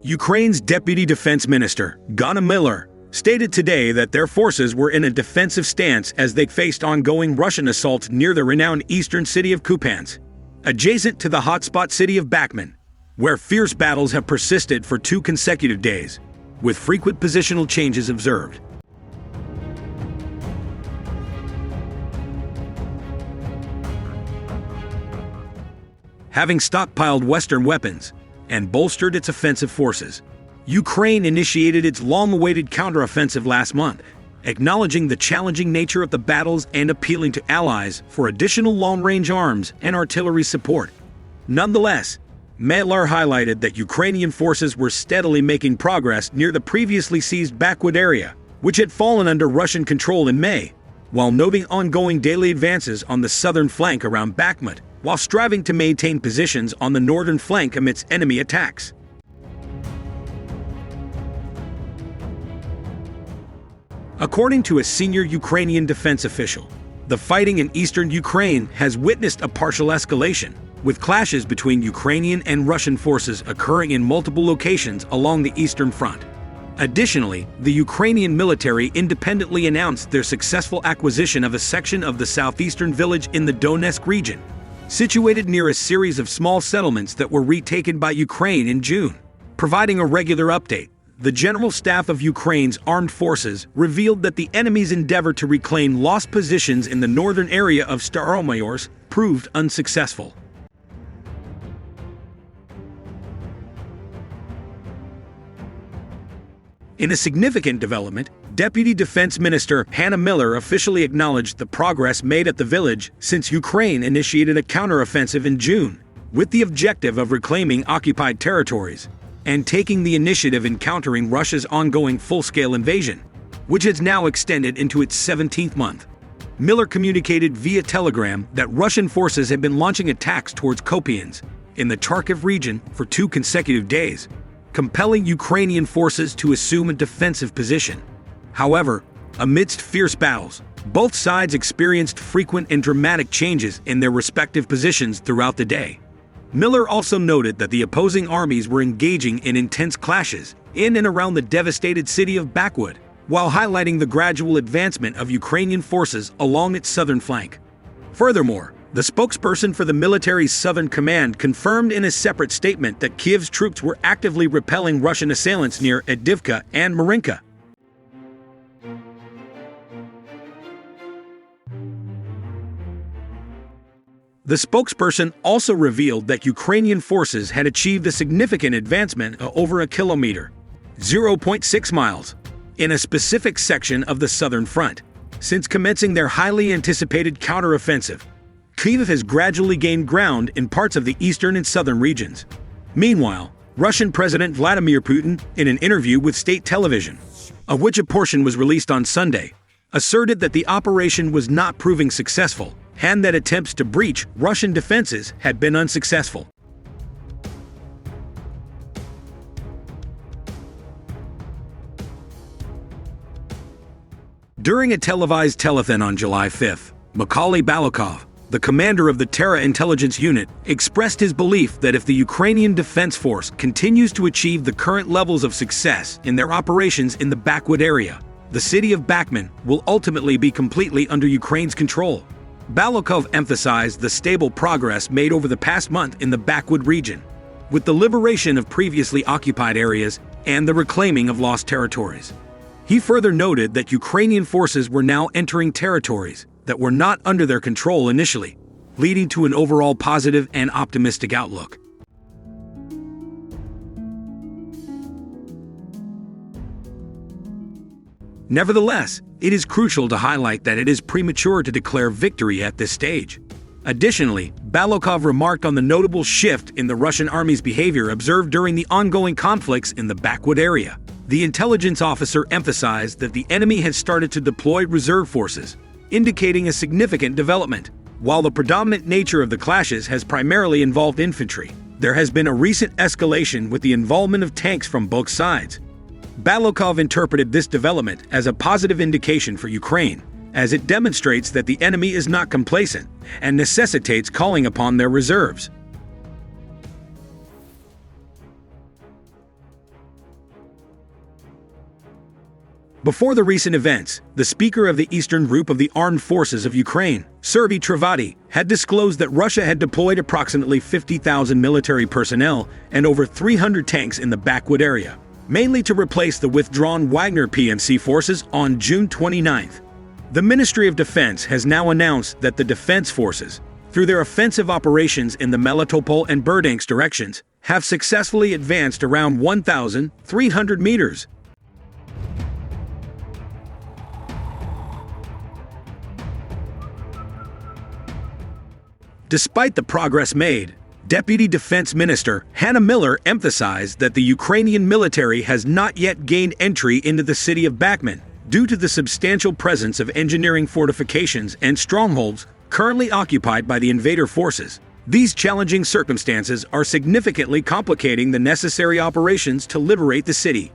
Ukraine's Deputy Defense Minister, Milar, stated today that their forces were in a defensive stance as they faced ongoing Russian assaults near the renowned eastern city of Kupansk, adjacent to the hotspot city of Bachman, where fierce battles have persisted for 2 consecutive days, with frequent positional changes observed. Having stockpiled Western weapons and bolstered its offensive forces, Ukraine initiated its long-awaited counteroffensive last month, acknowledging the challenging nature of the battles and appealing to allies for additional long-range arms and artillery support. Nonetheless, Malar highlighted that Ukrainian forces were steadily making progress near the previously seized Backwood area, which had fallen under Russian control in May, while noting ongoing daily advances on the southern flank around Bakhmut, while striving to maintain positions on the northern flank amidst enemy attacks. According to a senior Ukrainian defense official, the fighting in eastern Ukraine has witnessed a partial escalation, with clashes between Ukrainian and Russian forces occurring in multiple locations along the eastern front. Additionally, the Ukrainian military independently announced their successful acquisition of a section of the southeastern village in the Donetsk region, situated near a series of small settlements that were retaken by Ukraine in June. Providing a regular update, the General Staff of Ukraine's armed forces revealed that the enemy's endeavor to reclaim lost positions in the northern area of Staromayorsk proved unsuccessful. In a significant development, Deputy Defense Minister Milar officially acknowledged the progress made at the village since Ukraine initiated a counteroffensive in June, with the objective of reclaiming occupied territories and taking the initiative in countering Russia's ongoing full-scale invasion, which has now extended into its 17th month. Milar communicated via telegram that Russian forces had been launching attacks towards Kupansk in the Kharkiv region for 2 consecutive days, compelling Ukrainian forces to assume a defensive position. However, amidst fierce battles, both sides experienced frequent and dramatic changes in their respective positions throughout the day. Milar also noted that the opposing armies were engaging in intense clashes in and around the devastated city of Backwood, while highlighting the gradual advancement of Ukrainian forces along its southern flank. Furthermore, the spokesperson for the military's southern command confirmed in a separate statement that Kyiv's troops were actively repelling Russian assailants near Avdiivka and Marinka. The spokesperson also revealed that Ukrainian forces had achieved a significant advancement of over a kilometer, 0.6 miles, in a specific section of the southern front. Since commencing their highly anticipated counteroffensive, Kyiv has gradually gained ground in parts of the eastern and southern regions. Meanwhile, Russian President Vladimir Putin, in an interview with state television, of which a portion was released on Sunday, asserted that the operation was not proving successful and that attempts to breach Russian defenses had been unsuccessful. During a televised telethon on July 5, Mikhail Balakov, the commander of the Terra Intelligence Unit, expressed his belief that if the Ukrainian Defense Force continues to achieve the current levels of success in their operations in the Backwood area, the city of Bachman will ultimately be completely under Ukraine's control. Balakov emphasized the stable progress made over the past month in the Backwood region, with the liberation of previously occupied areas and the reclaiming of lost territories. He further noted that Ukrainian forces were now entering territories that were not under their control initially, leading to an overall positive and optimistic outlook. Nevertheless, it is crucial to highlight that it is premature to declare victory at this stage. Additionally, Balakov remarked on the notable shift in the Russian army's behavior observed during the ongoing conflicts in the Backwood area. The intelligence officer emphasized that the enemy has started to deploy reserve forces, indicating a significant development. While the predominant nature of the clashes has primarily involved infantry, there has been a recent escalation with the involvement of tanks from both sides. Balakov interpreted this development as a positive indication for Ukraine, as it demonstrates that the enemy is not complacent and necessitates calling upon their reserves. Before the recent events, the Speaker of the Eastern Group of the Armed Forces of Ukraine, Serhiy Trivati, had disclosed that Russia had deployed approximately 50,000 military personnel and over 300 tanks in the Backwood area, mainly to replace the withdrawn Wagner PMC forces on June 29th. The Ministry of Defense has now announced that the defense forces, through their offensive operations in the Melitopol and Berdyansk directions, have successfully advanced around 1,300 meters. Despite the progress made, Deputy Defense Minister Hanna Milar emphasized that the Ukrainian military has not yet gained entry into the city of Bachman due to the substantial presence of engineering fortifications and strongholds currently occupied by the invader forces. These challenging circumstances are significantly complicating the necessary operations to liberate the city.